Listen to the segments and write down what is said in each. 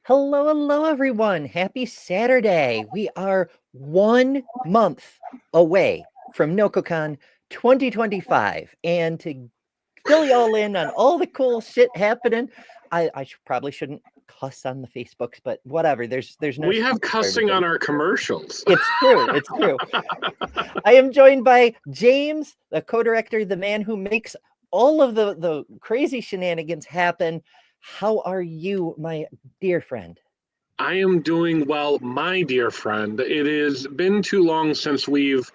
Hello, hello, everyone. Happy Saturday. We are 1 month away from Nococon 2025. And to fill you all in on all the cool shit happening, probably shouldn't cuss on the Facebooks, but whatever. There's no. We have cussing on our commercials. It's true. It's true. I am joined by James, the co-director, the man who makes all of the crazy shenanigans happen. How are you, my dear friend? I am doing well, my dear friend. It has been too long since we've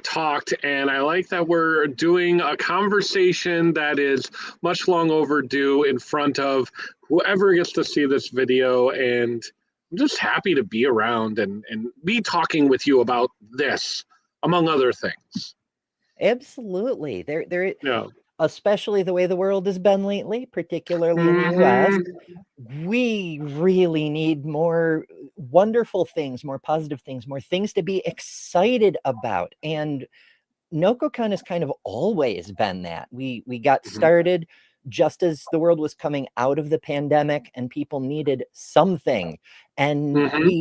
talked, and I like that we're doing a conversation that is much long overdue in front of whoever gets to see this video. And I'm just happy to be around and be talking with you about this, among other things. Absolutely. Yeah. Especially the way the world has been lately, particularly in the US, we really need more wonderful things, more positive things, more things to be excited about. And Nococon has kind of always been that. We got started just as the world was coming out of the pandemic and people needed something. And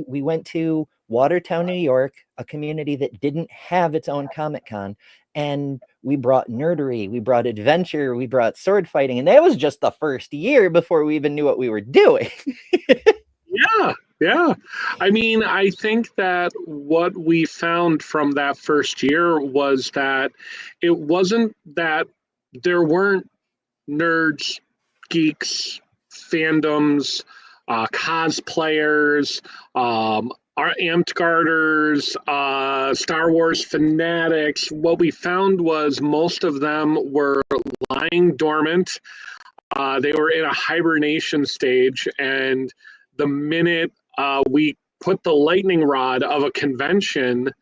we went to Watertown, New York, a community that didn't have its own Comic-Con. And we brought nerdery, we brought adventure, we brought sword fighting. And that was just the first year before we even knew what we were doing. Yeah. I mean, I think that what we found from that first year was that it wasn't that there weren't nerds, geeks, fandoms, cosplayers, our amped garters, Star Wars fanatics. What we found was most of them were lying dormant. They were in a hibernation stage, and the minute we put the lightning rod of a convention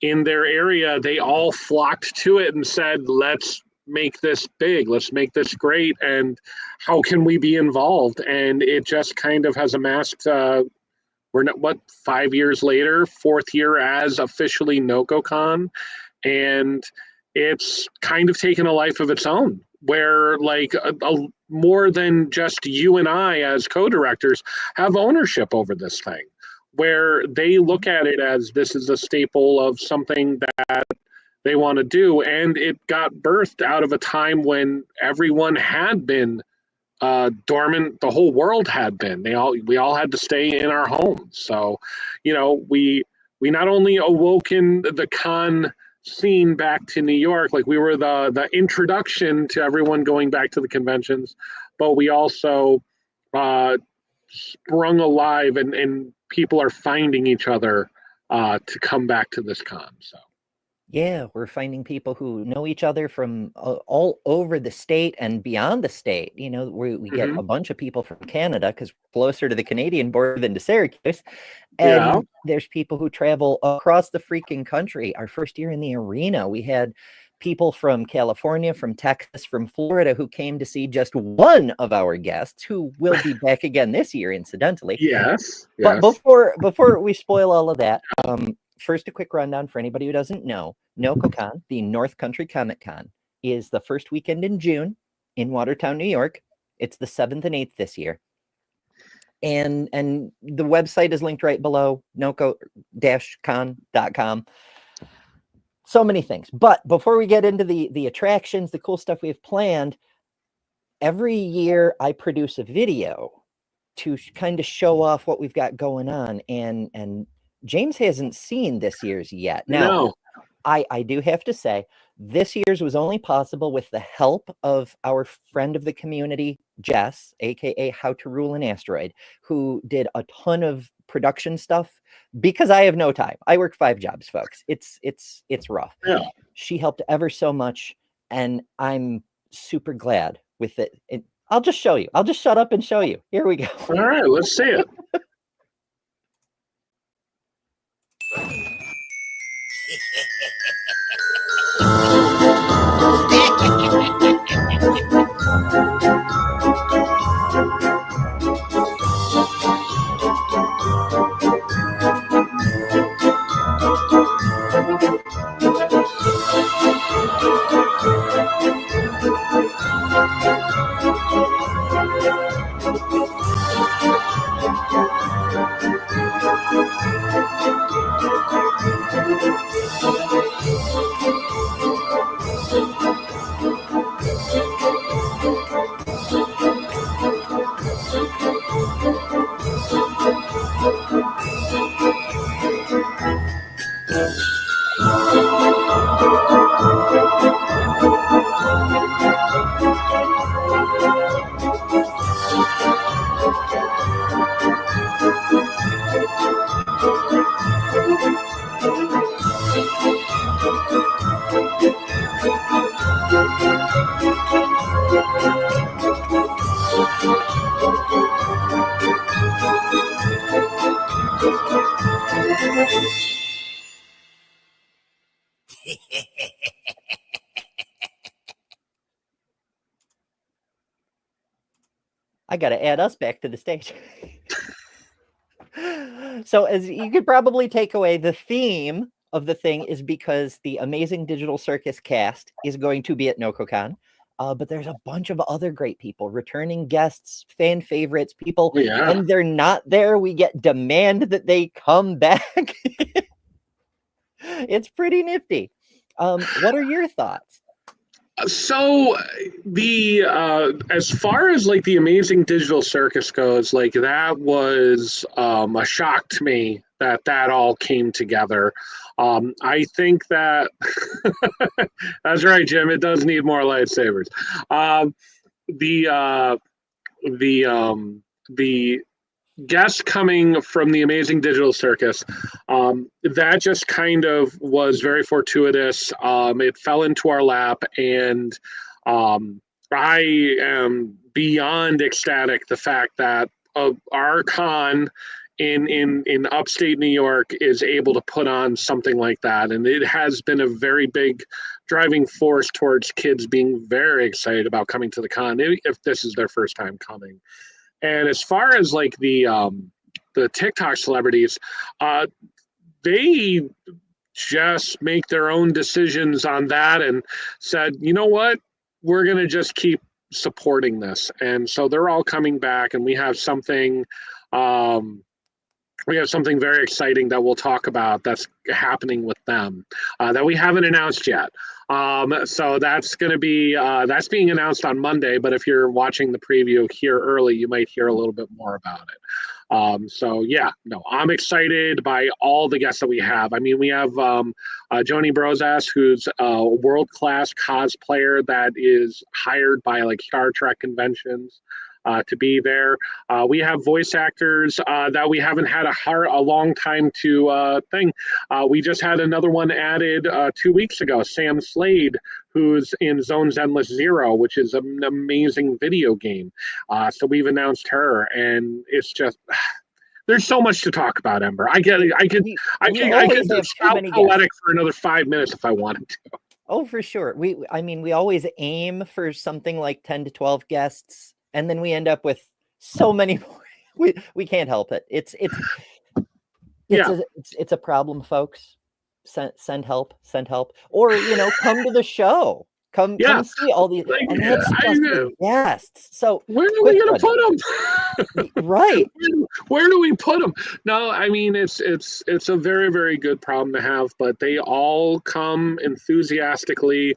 in their area, they all flocked to it and said, let's make this big, let's make this great, and how can we be involved? And it just kind of has amassed, we're not, 5 years later, 4th year as officially Nococon, and it's kind of taken a life of its own, where like more than just you and I as co-directors have ownership over this thing, where they look at it as this is a staple of something that they want to do. And it got birthed out of a time when everyone had been dormant. The whole world had been. We all had to stay in our homes. So, we not only awoken the con scene back to New York, like we were the introduction to everyone going back to the conventions, but we also sprung alive, and people are finding each other to come back to this con. So yeah, we're finding people who know each other from all over the state and beyond the state. We get a bunch of people from Canada because we're closer to the Canadian border than to Syracuse. And there's people who travel across the freaking country. Our first year in the arena, we had people from California, from Texas, from Florida who came to see just one of our guests, who will be back again this year, incidentally. Yes. But before we spoil all of that, first, a quick rundown for anybody who doesn't know. Nococon, the North Country Comic Con, is the first weekend in June in Watertown, New York. It's the 7th and 8th this year. And the website is linked right below, noco-con.com. So many things. But before we get into the attractions, the cool stuff we have planned, every year I produce a video to kind of show off what we've got going on. And James hasn't seen this year's yet. Now, no. I do have to say, this year's was only possible with the help of our friend of the community, Jess, aka How to Rule an Asteroid, who did a ton of production stuff because I have no time. I work 5 jobs, folks. It's rough. Yeah. She helped ever so much, and I'm super glad with it. I'll just show you. I'll just shut up and show you. Here we go. All right, let's see it. I got to add us back to the stage. So as you could probably take away, the theme of the thing is because the Amazing Digital Circus cast is going to be at Nococon. But there's a bunch of other great people, returning guests, fan favorites, people. Yeah. When they're not there, we get demand that they come back. It's pretty nifty. What are your thoughts? So the as far as like the Amazing Digital Circus goes, like that was a shock to me that that all came together. I think that that's right, Jim. It does need more lightsabers. The the guests coming from the Amazing Digital Circus, that just kind of was very fortuitous. It fell into our lap, and I am beyond ecstatic the fact that our con in upstate New York is able to put on something like that, and it has been a very big driving force towards kids being very excited about coming to the con if this is their first time coming. And as far as like the TikTok celebrities, they just make their own decisions on that and said, you know what, we're gonna just keep supporting this. And so they're all coming back, and we have something. We have something very exciting that we'll talk about that's happening with them that we haven't announced yet. So that's going to be that's being announced on Monday. But if you're watching the preview here early, you might hear a little bit more about it. So yeah, no, I'm excited by all the guests that we have. I mean, we have Joni Brozas, who's a world-class cosplayer that is hired by like Star Trek conventions. To be there. We have voice actors that we haven't had a long time to thing. We just had another one added 2 weeks ago, Sam Slade, who's in Zone's Endless Zero, which is an amazing video game. So we've announced her, and it's just there's so much to talk about, Ember. I could spout poetic for another 5 minutes if I wanted to. Oh, for sure. I mean, we always aim for something like 10 to 12 guests. And then we end up with so many more. We can't help it. It's a problem, folks. Send help, or come to the show. Come see all these, and that's just the guests. So where are we going to put them? Right. Where do we put them? No, I mean it's a very, very good problem to have, but they all come enthusiastically.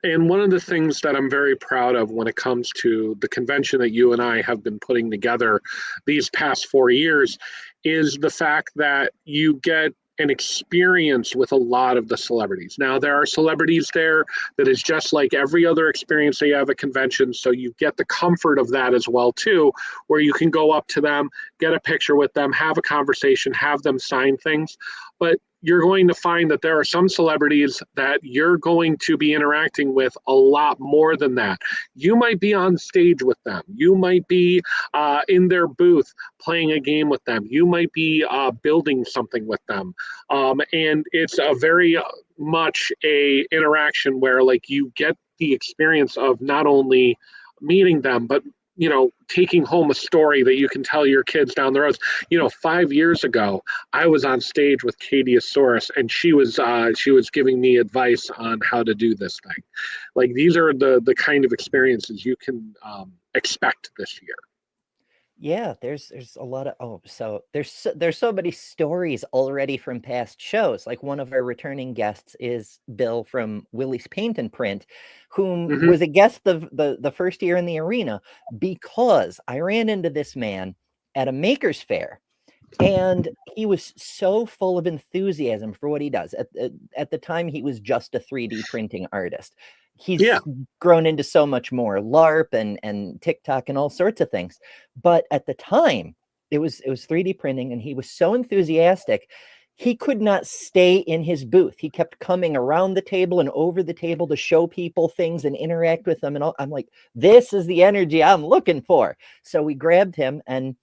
And one of the things that I'm very proud of when it comes to the convention that you and I have been putting together these past 4 years is the fact that you get an experience with a lot of the celebrities. Now, there are celebrities there that is just like every other experience that you have at conventions, so you get the comfort of that as well, too, where you can go up to them, get a picture with them, have a conversation, have them sign things. But you're going to find that there are some celebrities that you're going to be interacting with a lot more than that. You might be on stage with them. You might be in their booth playing a game with them. You might be building something with them. And it's a very much a interaction where like you get the experience of not only meeting them, but taking home a story that you can tell your kids down the road. 5 years ago, I was on stage with Katie Asaurus, and she was giving me advice on how to do this thing. Like these are the kind of experiences you can expect this year. Yeah, there's a lot of so there's so many stories already from past shows. Like one of our returning guests is Bill from Willie's Paint and Print, whom was a guest the first year in the arena because I ran into this man at a maker's fair, And he was so full of enthusiasm for what he does. At the time, he was just a 3D printing artist. Yeah. He's grown into so much more, LARP and TikTok and all sorts of things. But at the time, it was 3D printing, and he was so enthusiastic. He could not stay in his booth. He kept coming around the table and over the table to show people things and interact with them. And all. I'm like, this is the energy I'm looking for. So we grabbed him, and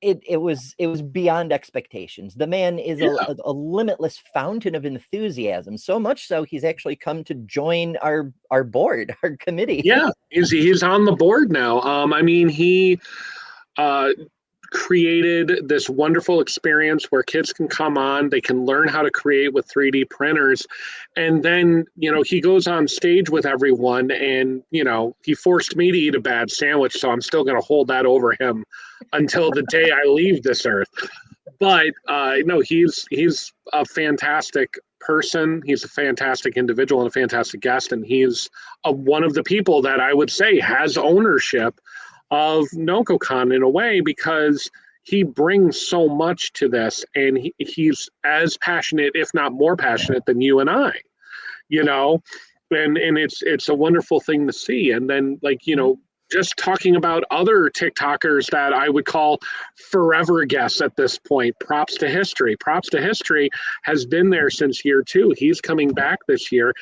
it was beyond expectations. The man is a limitless fountain of enthusiasm, so much so he's actually come to join our board, our committee. Yeah, he's on the board now. I mean, he created this wonderful experience where kids can come on, they can learn how to create with 3D printers, and then he goes on stage with everyone, and he forced me to eat a bad sandwich, so I'm still going to hold that over him until the day I leave this earth. But no, he's a fantastic person. He's a fantastic individual and a fantastic guest, and he's one of the people that I would say has ownership of Nococon in a way, because he brings so much to this, and he's as passionate, if not more passionate, than you and I, and it's a wonderful thing to see. And then just talking about other TikTokers that I would call forever guests at this point. Props to History. Props to History has been there since year 2. He's coming back this year.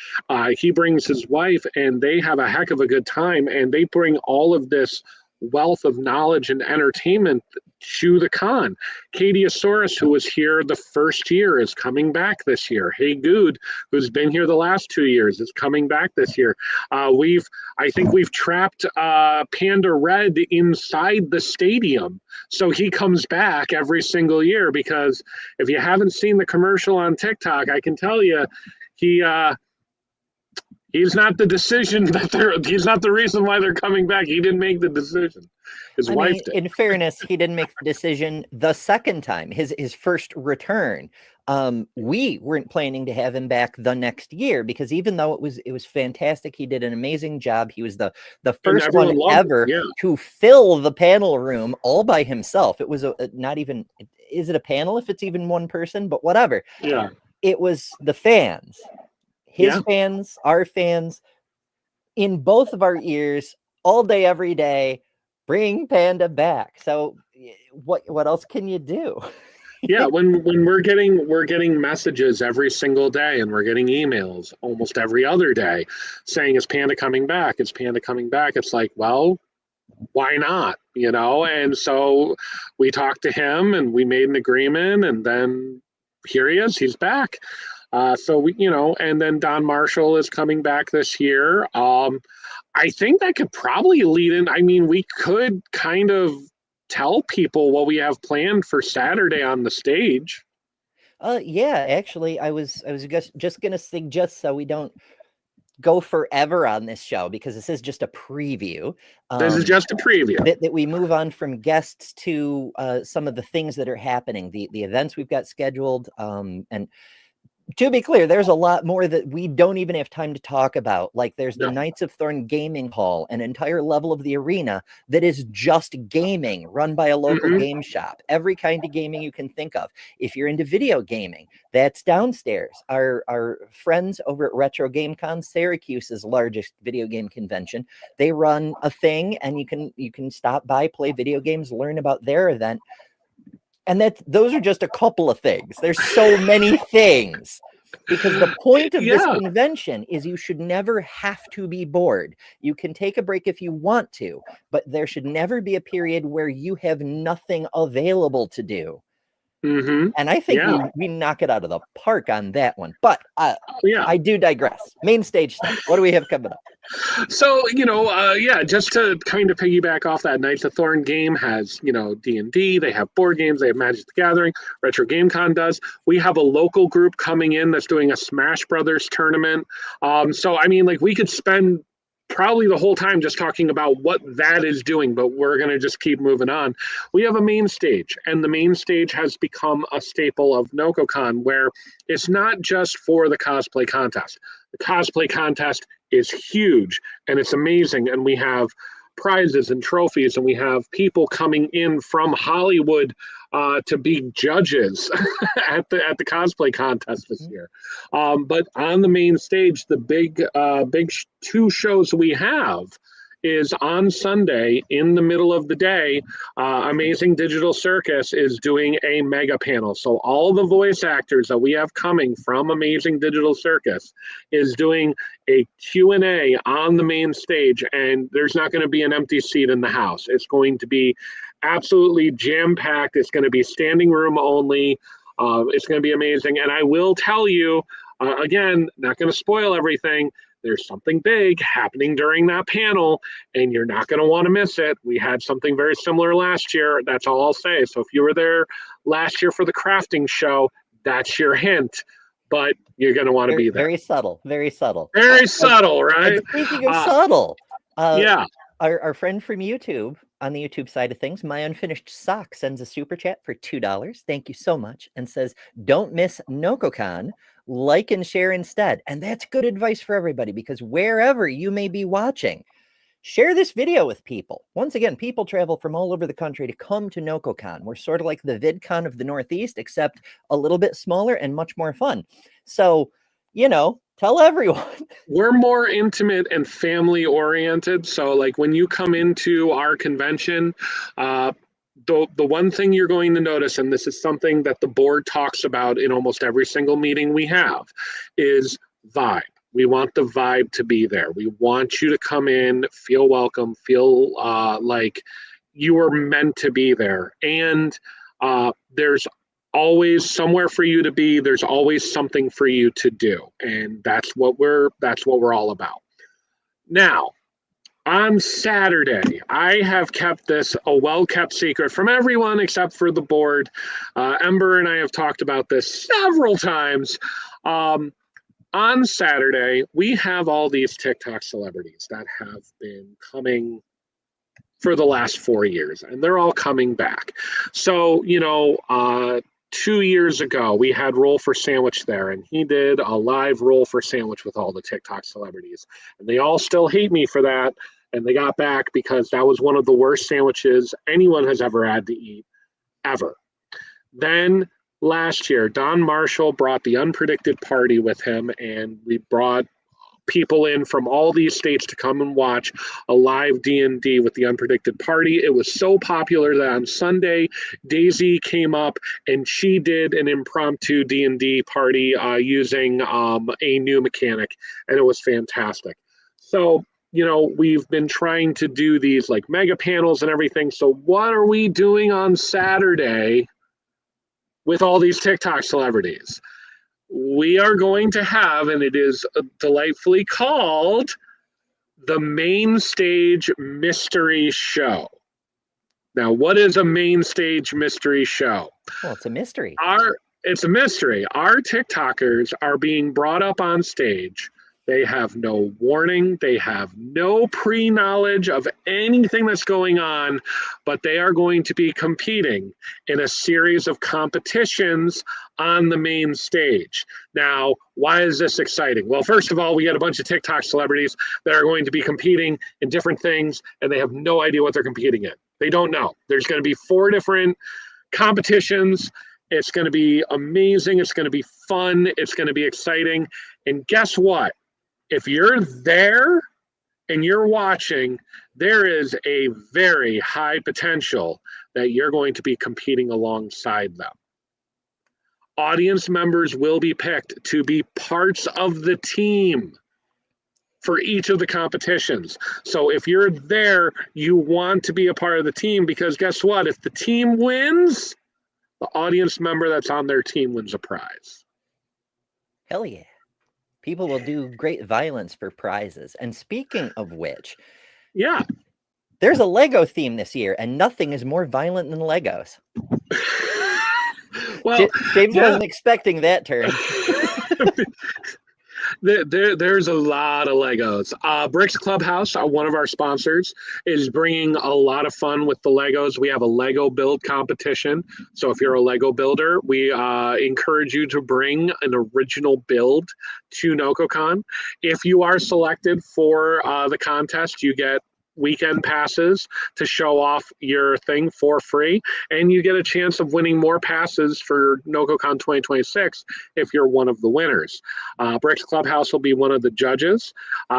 He brings his wife, and they have a heck of a good time, and they bring all of this wealth of knowledge and entertainment to the con. Katiosaurus, who was here the first year, is coming back this year. Hey Good, who's been here the last 2 years, is coming back this year. I think we've trapped Panda Red inside the stadium, so he comes back every single year, because if you haven't seen the commercial on TikTok, I can tell you he's not the decision he's not the reason why they're coming back. He didn't make the decision. His wife did. In fairness, he didn't make the decision the second time, his first return. We weren't planning to have him back the next year, because even though it was fantastic, he did an amazing job. He was the first one ever to fill the panel room all by himself. It was not even, is it a panel if it's even one person? But whatever. Yeah. It was the fans. His fans, our fans, in both of our ears, all day, every day, bring Panda back. So what else can you do? Yeah, when we're getting messages every single day, and we're getting emails almost every other day saying, is Panda coming back? Is Panda coming back? It's like, well, why not? And so we talked to him, and we made an agreement, and then here he is, he's back. So we, and then Don Marshall is coming back this year. I think that could probably lead in. I mean, we could kind of tell people what we have planned for Saturday on the stage. Yeah, actually, I was just going to suggest, so we don't go forever on this show, because this is just a preview. This is just a preview. That we move on from guests to some of the things that are happening, the events we've got scheduled, and to be clear, there's a lot more that we don't even have time to talk about. Like there's the Knights of Thorn Gaming Hall, an entire level of the arena that is just gaming, run by a local game shop. Every kind of gaming you can think of. If you're into video gaming, that's downstairs. Our friends over at Retro GameCon, Syracuse's largest video game convention, they run a thing, and you can stop by, play video games, learn about their event. And those are just a couple of things. There's so many things, because the point of this convention is you should never have to be bored. You can take a break if you want to, but there should never be a period where you have nothing available to do. And I think we knock it out of the park on that one. But I do digress. Main stage stuff. What do we have coming up? So, just to kind of piggyback off that, Knights of Thorn game has, D&D, they have board games, they have Magic the Gathering, Retro GameCon does. We have a local group coming in that's doing a Smash Brothers tournament. So, I mean, we could spend probably the whole time just talking about what that is doing, but we're going to just keep moving on. We have a main stage, and the main stage has become a staple of Nococon, where it's not just for the cosplay contest. The cosplay contest is huge, and it's amazing, and we have prizes and trophies, and we have people coming in from Hollywood to be judges at the cosplay contest this year. But on the main stage, the big two shows we have is on Sunday in the middle of the day. Amazing Digital Circus is doing a mega panel. So all the voice actors that we have coming from Amazing Digital Circus is doing a Q&A on the main stage, and there's not going to be an empty seat in the house. It's going to be absolutely jam-packed. It's going to be standing room only. It's going to be amazing. And I will tell you, again, not going to spoil everything, there's something big happening during that panel, and you're not going to want to miss it. We had something very similar last year. That's all I'll say. So if you were there last year for the crafting show, that's your hint. But you're going to want to be there. Very subtle. Very subtle. Very subtle, right? And speaking of subtle, yeah. Our friend from YouTube, on the YouTube side of things, My Unfinished Sock, sends a super chat for $2. Thank you so much. And says, don't miss Nococon. Like and share instead. And that's good advice for everybody, because wherever you may be watching, share this video with people. Once again, people travel from all over the country to come to Nococon. We're sort of like the VidCon of the Northeast, except a little bit smaller and much more fun. So, you know, tell everyone. We're more intimate and family oriented. So like when you come into our convention, the one thing you're going to notice, and this is something that the board talks about in almost every single meeting we have, is vibe. We want the vibe to be there. We want you to come in, feel welcome, feel like you are meant to be there. And there's always somewhere for you to be. There's always something for you to do. And that's what we're all about. Now, on Saturday, I have kept this a well-kept secret from everyone except for the board. Ember and I have talked about this several times. On Saturday, we have all these TikTok celebrities that have been coming for the last 4 years, and they're all coming back. So, 2 years ago, we had Roll for Sandwich there, and he did a live Roll for Sandwich with all the TikTok celebrities. And they all still hate me for that, and they got back because that was one of the worst sandwiches anyone has ever had to eat, ever. Then last year, Don Marshall brought the Unpredicted Party with him, and we brought people in from all these states to come and watch a live D&D with the Unpredicted Party. It was so popular that on Sunday, Daisy came up and she did an impromptu D&D party using a new mechanic, and it was fantastic. So, we've been trying to do these like mega panels and everything. So what are we doing on Saturday with all these TikTok celebrities? We are going to have, and it is delightfully called, the Main Stage Mystery Show. Now, what is a main stage mystery show? Well, it's a mystery. It's a mystery. Our TikTokers are being brought up on stage. They have no warning. They have no pre-knowledge of anything that's going on, but they are going to be competing in a series of competitions on the main stage. Now, why is this exciting? Well, first of all, we got a bunch of TikTok celebrities that are going to be competing in different things, and they have no idea what they're competing in. They don't know. There's going to be 4 different competitions. It's going to be amazing. It's going to be fun. It's going to be exciting. And guess what? If you're there and you're watching, there is a very high potential that you're going to be competing alongside them. Audience members will be picked to be parts of the team for each of the competitions. So if you're there, you want to be a part of the team, because guess what? If the team wins, the audience member that's on their team wins a prize. Hell yeah. People will do great violence for prizes. And speaking of which, yeah, there's a Lego theme this year, and nothing is more violent than Legos. Well, James wasn't expecting that turn. There's a lot of Legos. Bricks Clubhouse, one of our sponsors, is bringing a lot of fun with the Legos. We have a Lego build competition. So if you're a Lego builder, we encourage you to bring an original build to Nococon. If you are selected for the contest, you get weekend passes to show off your thing for free, and you get a chance of winning more passes for Nococon 2026 if you're one of the winners. Bricks Clubhouse will be one of the judges.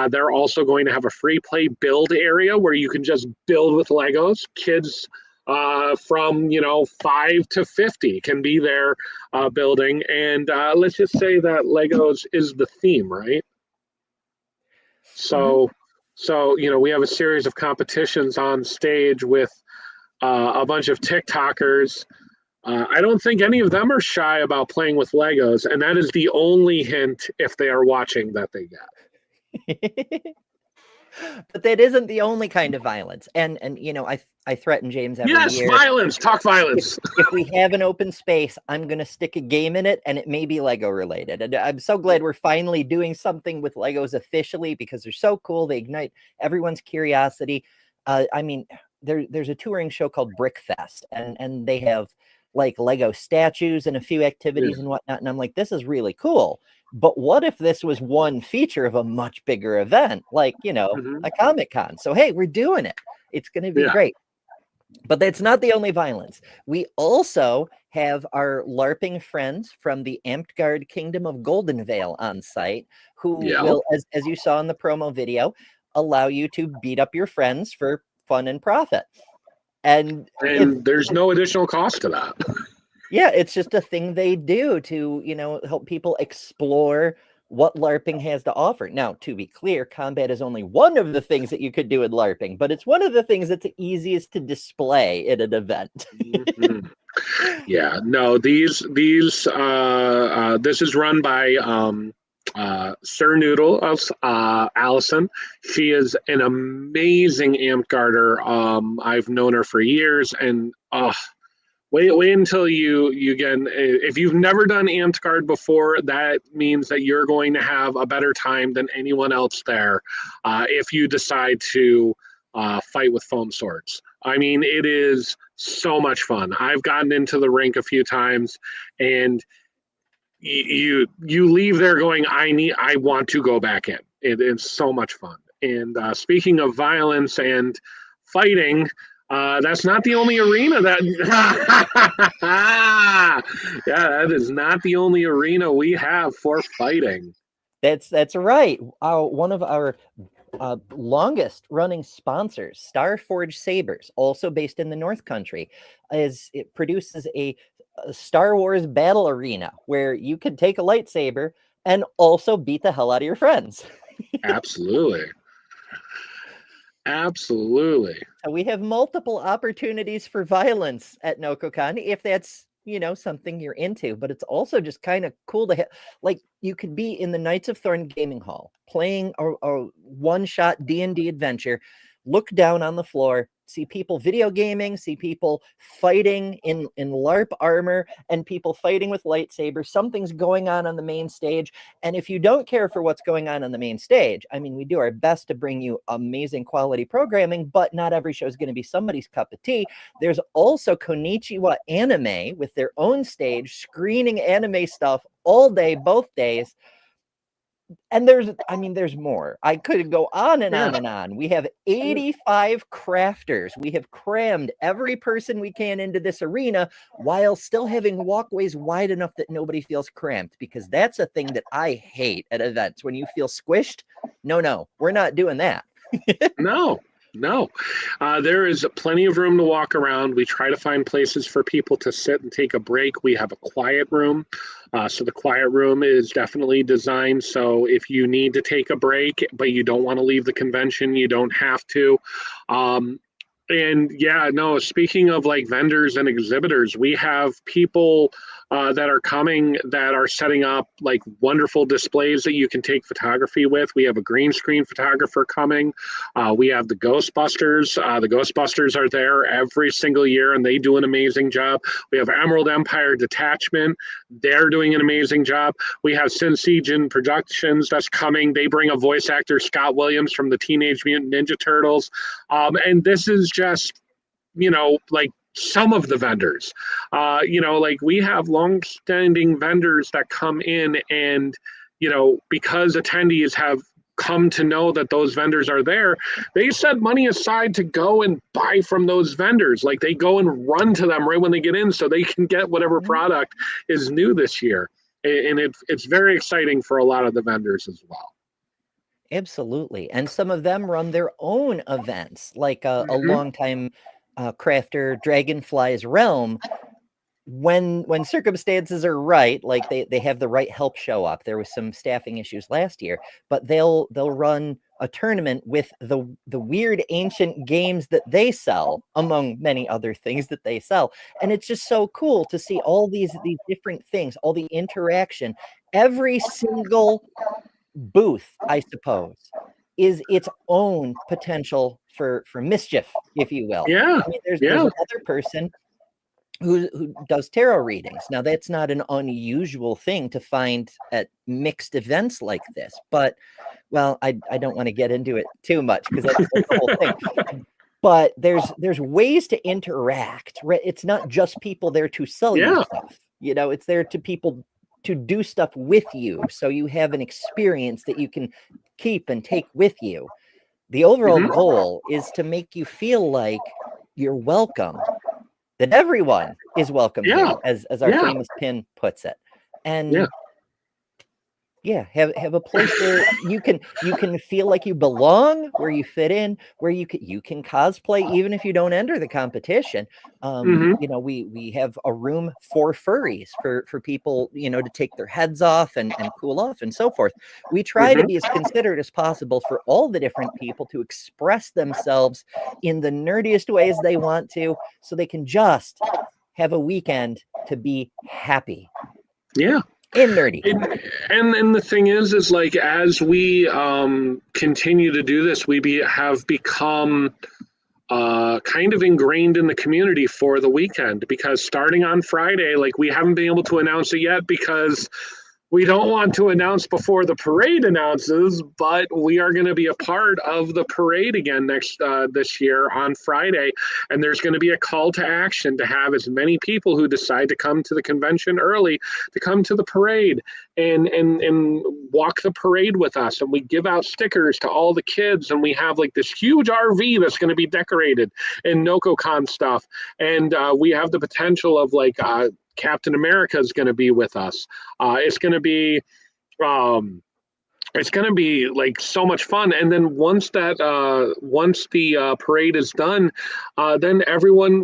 They're also going to have a free play build area where you can just build with Legos. Kids from 5 to 50 can be there building, and let's just say that Legos is the theme, right? So we have a series of competitions on stage with a bunch of TikTokers. I don't think any of them are shy about playing with Legos, and that is the only hint, if they are watching, that they get. But that isn't the only kind of violence. And I threaten James every year. Yes, violence. Talk violence. If we have an open space, I'm going to stick a game in it, and it may be Lego related. And I'm so glad we're finally doing something with Legos officially, because they're so cool. They ignite everyone's curiosity. There's a touring show called Brick Fest, and they have like Lego statues and a few activities and whatnot. And I'm like, this is really cool. But what if this was one feature of a much bigger event, like, a Comic-Con? So, hey, we're doing it. It's going to be great. But that's not the only violence. We also have our LARPing friends from the Amtgard Kingdom of Goldenvale on site, who will, as you saw in the promo video, allow you to beat up your friends for fun and profit. And there's no additional cost to that. Yeah, it's just a thing they do to, help people explore what LARPing has to offer. Now, to be clear, combat is only one of the things that you could do in LARPing, but it's one of the things that's the easiest to display at an event. Yeah, no, this is run by Sir Noodle, Allison. She is an amazing Amtgarder. I've known her for years, and wait until you get. If you've never done Amtgard before, that means that you're going to have a better time than anyone else there. If you decide to fight with foam swords, I mean, it is so much fun. I've gotten into the rink a few times, and you leave there going, I want to go back in. It's so much fun. And speaking of violence and fighting, that's not the only arena that that is not the only arena we have for fighting. That's right. One of our longest running sponsors, Starforge Sabers, also based in the North Country, it produces a Star Wars battle arena where you can take a lightsaber and also beat the hell out of your friends. Absolutely. So we have multiple opportunities for violence at Nococon, if that's something you're into. But it's also just kind of cool to like, you could be in the Knights of Thorn Gaming Hall playing a one-shot D&D adventure, look down on the floor, see people video gaming, see people fighting in LARP armor, and people fighting with lightsabers. Something's going on the main stage. And if you don't care for what's going on the main stage, I mean, we do our best to bring you amazing quality programming, but not every show is going to be somebody's cup of tea. There's also Konichiwa Anime with their own stage, screening anime stuff all day, both days. And there's more. I could go on and on and on. We have 85 crafters. We have crammed every person we can into this arena while still having walkways wide enough that nobody feels cramped, because that's a thing that I hate at events. When you feel squished, no, we're not doing that. No. There is plenty of room to walk around. We try to find places for people to sit and take a break. We have a quiet room. So the quiet room is definitely designed so if you need to take a break, but you don't want to leave the convention, you don't have to. Speaking of like vendors and exhibitors, we have people that are coming that are setting up like wonderful displays that you can take photography with. We have a green screen photographer coming. We have the Ghostbusters. The Ghostbusters are there every single year, and they do an amazing job. We have Emerald Empire Detachment. They're doing an amazing job. We have Sin Siege Productions that's coming. They bring a voice actor, Scott Williams, from the Teenage Mutant Ninja Turtles. And this is just, like some of the vendors. Like we have long-standing vendors that come in and, because attendees have come to know that those vendors are there, they set money aside to go and buy from those vendors. Like they go and run to them right when they get in so they can get whatever product is new this year. And it's very exciting for a lot of the vendors as well. Absolutely. And some of them run their own events, like a longtime crafter, Dragonfly's Realm. When circumstances are right, like they have the right help show up. There was some staffing issues last year, but they'll run a tournament with the weird ancient games that they sell, among many other things that they sell. And it's just so cool to see all these different things, all the interaction. Every single booth, I suppose, is its own potential for mischief, if you will. Yeah. I mean, there's another person who does tarot readings. Now, that's not an unusual thing to find at mixed events like this, but, well, I don't want to get into it too much because that's the whole thing. But there's ways to interact, right? It's not just people there to sell you stuff. You know, it's there to people to do stuff with you, so you have an experience that you can keep and take with you. The overall goal is to make you feel like you're welcome, that everyone is welcome here, as our famous pin puts it. And have a place where you can feel like you belong, where you fit in, where you can cosplay even if you don't enter the competition. You know, we have a room for furries, for people, you know, to take their heads off and cool off and so forth. We try to be as considerate as possible for all the different people to express themselves in the nerdiest ways they want to, so they can just have a weekend to be happy. Yeah. In nerdy. And the thing is like, as we continue to do this, have become kind of ingrained in the community for the weekend, because starting on Friday, like, we haven't been able to announce it yet because we don't want to announce before the parade announces, but we are going to be a part of the parade again this year on Friday. And there's going to be a call to action to have as many people who decide to come to the convention early to come to the parade and walk the parade with us. And we give out stickers to all the kids, and we have like this huge RV that's going to be decorated in Nococon stuff. And we have the potential of like Captain America is going to be with us. It's going to be like so much fun. And then once the parade is done, then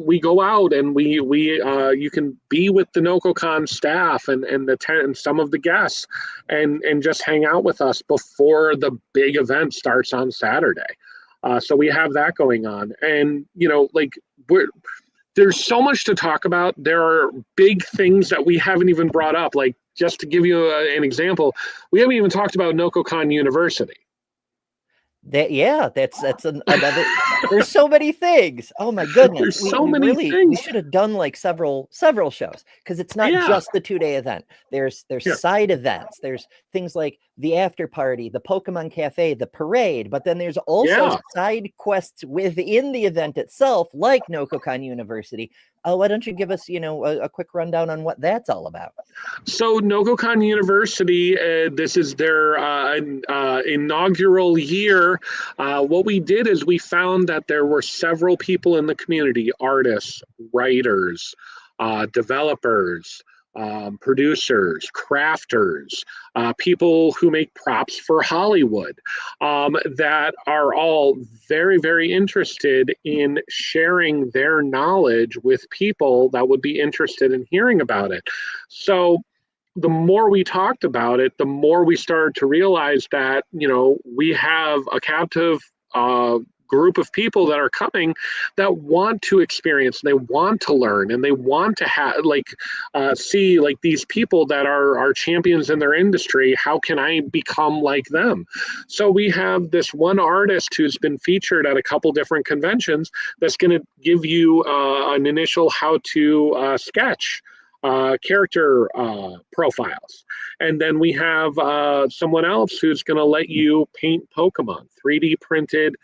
we go out and you can be with the Nococon staff and and some of the guests and just hang out with us before the big event starts on Saturday. So we have that going on, and you know, like, there's so much to talk about. There are big things that we haven't even brought up. Like, just to give you an example, we haven't even talked about Nococon University. That's another. There's so many things. Oh my goodness, There's so many things. We should have done like several shows, because it's not just the 2-day event. There's side events. There's things like the after party, the Pokemon Cafe, the parade, but then there's also side quests within the event itself, like Nococon University. Why don't you give us, you know, a quick rundown on what that's all about? So Nococon University, this is their inaugural year. What we did is we found that there were several people in the community, artists, writers, developers, producers, crafters, people who make props for Hollywood, that are all very, very interested in sharing their knowledge with people that would be interested in hearing about it. So the more we talked about it, the more we started to realize that, you know, we have a captive group of people that are coming that want to experience, they want to learn, and they want to have see like these people that are champions in their industry. How can I become like them? So we have this one artist who's been featured at a couple different conventions that's going to give you an initial how to sketch character profiles. And then we have someone else who's going to let you paint Pokemon, 3D printed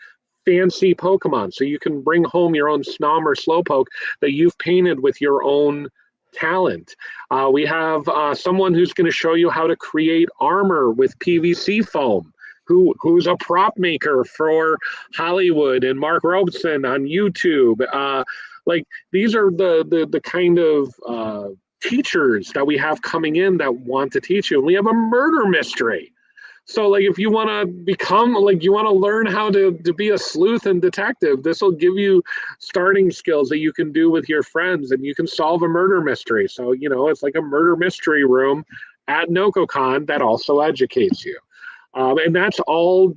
fancy Pokemon, so you can bring home your own Snom or Slowpoke that you've painted with your own talent. We have someone who's going to show you how to create armor with PVC foam who's a prop maker for Hollywood, and Mark Robeson on YouTube. Like these are the kind of teachers that we have coming in that want to teach you. And we have a murder mystery. So like if you want to become like you want to learn how to be a sleuth and detective, this will give you starting skills that you can do with your friends, and you can solve a murder mystery. So it's like a murder mystery room at Nococon that also educates you. And that's all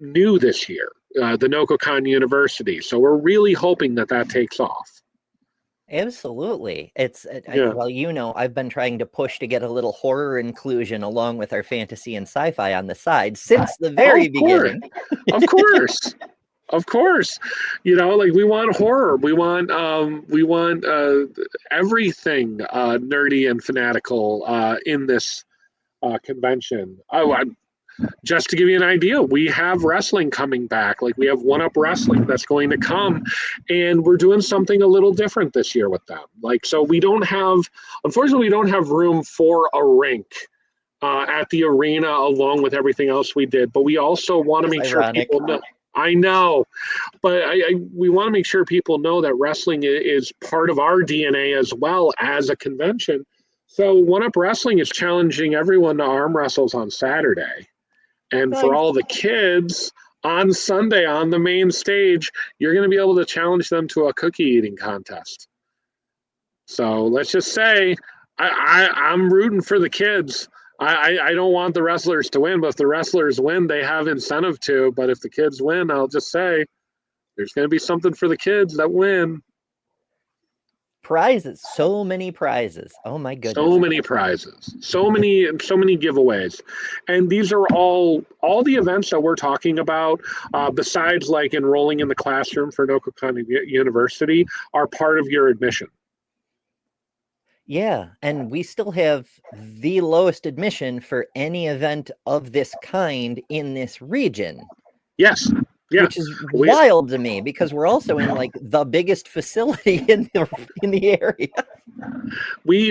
new this year, the Nococon University. So we're really hoping that takes off. Absolutely. It's Yeah. well, I've been trying to push to get a little horror inclusion along with our fantasy and sci-fi on the side since the very beginning. Of course. Of course. Like we want horror. We want everything nerdy and fanatical in this convention. Just to give you an idea, we have wrestling coming back. Like we have One Up Wrestling that's going to come, and we're doing something a little different this year with them. Like, so unfortunately, we don't have room for a rink at the arena along with everything else we did. But we also want to make sure people know. I know, but we want to make sure people know that wrestling is part of our DNA as well as a convention. So One Up Wrestling is challenging everyone to arm wrestles on Saturday. And for all the kids, on Sunday on the main stage, you're going to be able to challenge them to a cookie eating contest. So let's just say I'm rooting for the kids. I don't want the wrestlers to win, but if the wrestlers win, they have incentive to. But if the kids win, I'll just say there's going to be something for the kids that win. Prizes, so many prizes. Oh my goodness. So many prizes, so many giveaways. And these are all the events that we're talking about, besides like enrolling in the classroom for Nococon University, are part of your admission. Yeah, and we still have the lowest admission for any event of this kind in this region. Yes. Yeah. Which is wild to me because we're also in like the biggest facility in the area. We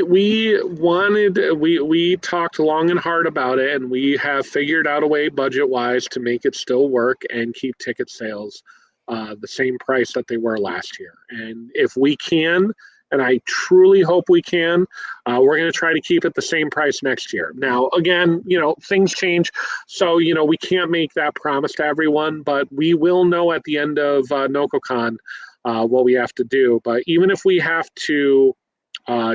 talked long and hard about it, and we have figured out a way budget-wise to make it still work and keep ticket sales the same price that they were last year. And if we can, and I truly hope we can, we're going to try to keep it the same price next year. Now, again, things change, so, we can't make that promise to everyone, but we will know at the end of Nococon what we have to do. But even if we have to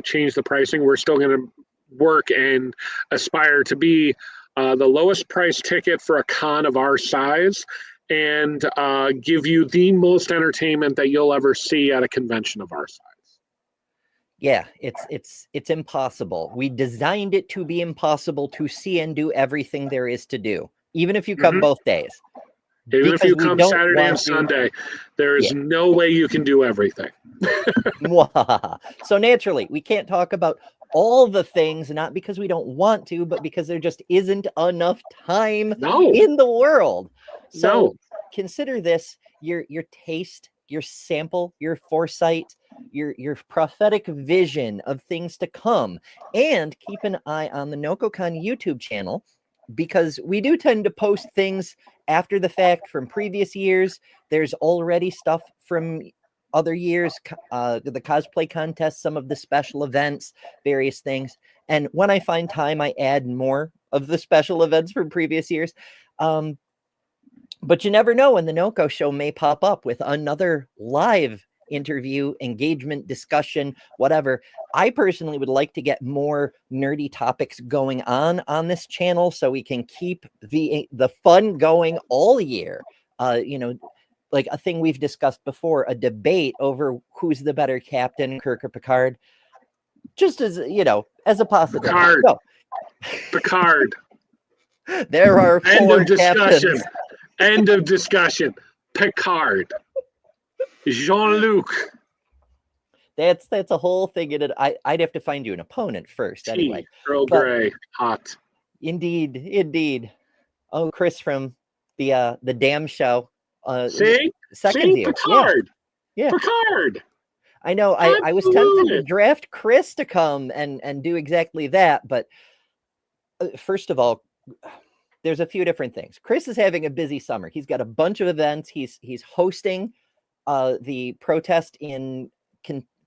change the pricing, we're still going to work and aspire to be the lowest price ticket for a con of our size and give you the most entertainment that you'll ever see at a convention of our size. Yeah, it's impossible. We designed it to be impossible to see and do everything there is to do, even if you come both days. Even if you come Saturday and Sunday, there is no way you can do everything. So naturally, we can't talk about all the things, not because we don't want to, but because there just isn't enough time in the world. So consider this your taste, your sample, your foresight, your prophetic vision of things to come, and keep an eye on the Nococon YouTube channel, because we do tend to post things after the fact from previous years. There's already stuff from other years, the cosplay contest, some of the special events, various things. And when I find time, I add more of the special events from previous years. But you never know when the Noco show may pop up with another live interview, engagement, discussion, whatever. I personally would like to get more nerdy topics going on this channel so we can keep the fun going all year. Like a thing we've discussed before, a debate over who's the better captain, Kirk or Picard. Just as, as a possibility. Picard. There are four captains. End of discussion. Picard. Jean-Luc. That's a whole thing in it. I'd have to find you an opponent first, anyway. Earl Grey, hot. Indeed. Oh, Chris from the Damn Show. See, Picard. Yeah. Picard. I know. I was tempted to draft Chris to come and do exactly that, but first of all, there's a few different things. Chris is having a busy summer. He's got a bunch of events. He's hosting the protest in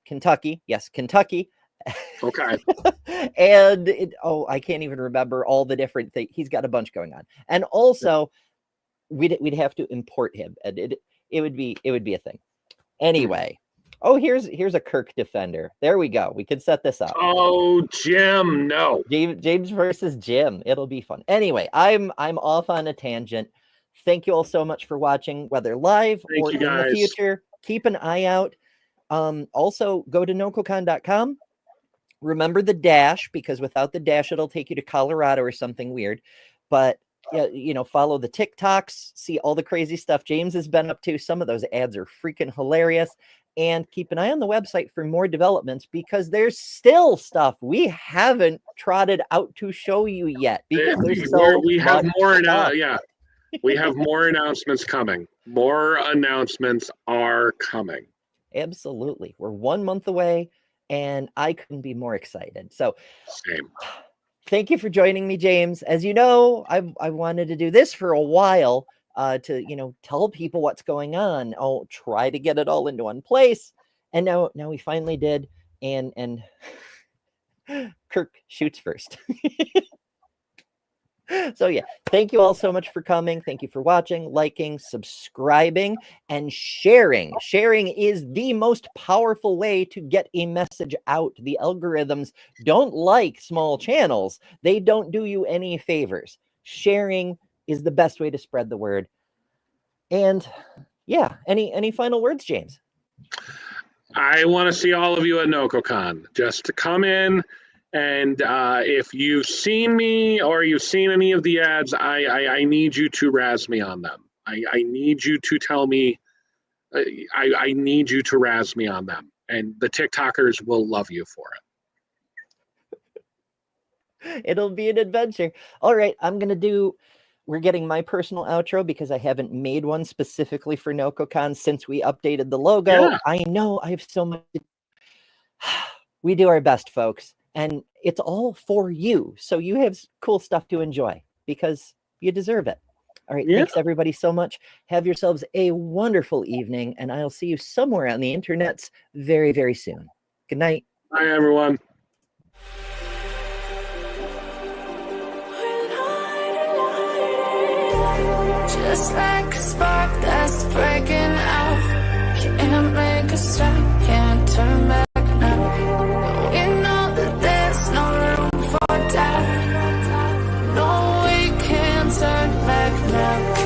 Kentucky. Yes, Kentucky. Okay. And I can't even remember all the different things. He's got a bunch going on. And also we'd have to import him, and it would be a thing. Anyway. Oh, here's a Kirk defender. There we go. We could set this up. Oh, Jim, no. James versus Jim. It'll be fun. Anyway, I'm off on a tangent. Thank you all so much for watching, whether live or in the future. Keep an eye out. Also, go to Nococon.com. Remember the dash, because without the dash, it'll take you to Colorado or something weird. But follow the TikToks, see all the crazy stuff James has been up to. Some of those ads are freaking hilarious. And keep an eye on the website for more developments, because there's still stuff we haven't trotted out to show you yet. Because we have more announcements coming. More announcements are coming. Absolutely. We're 1 month away, and I couldn't be more excited. So same. Thank you for joining me, James. As you know, I wanted to do this for a while. To tell people what's going on. I'll try to get it all into one place, and now we finally did. And Kirk shoots first. So yeah, thank you all so much for coming. Thank you for watching, liking, subscribing, and sharing. Sharing is the most powerful way to get a message out. The algorithms don't like small channels. They don't do you any favors. Sharing is the best way to spread the word. And yeah, any final words, James? I want to see all of you at Nococon. Just to come in, and if you've seen me or you've seen any of the ads, I need you to razz me on them. I need you to tell me. I need you to razz me on them, and the TikTokers will love you for it. It'll be an adventure. All right, we're getting my personal outro, because I haven't made one specifically for Nococon since we updated the logo. Yeah. I know I have so much. We do our best, folks, and it's all for you. So you have cool stuff to enjoy, because you deserve it. All right. Yeah. Thanks everybody so much. Have yourselves a wonderful evening, and I'll see you somewhere on the internets very, very soon. Good night. Bye, everyone. Just like a spark that's breaking out. Can't make a stop, can't turn back now. We know that there's no room for doubt. No, we can't turn back now.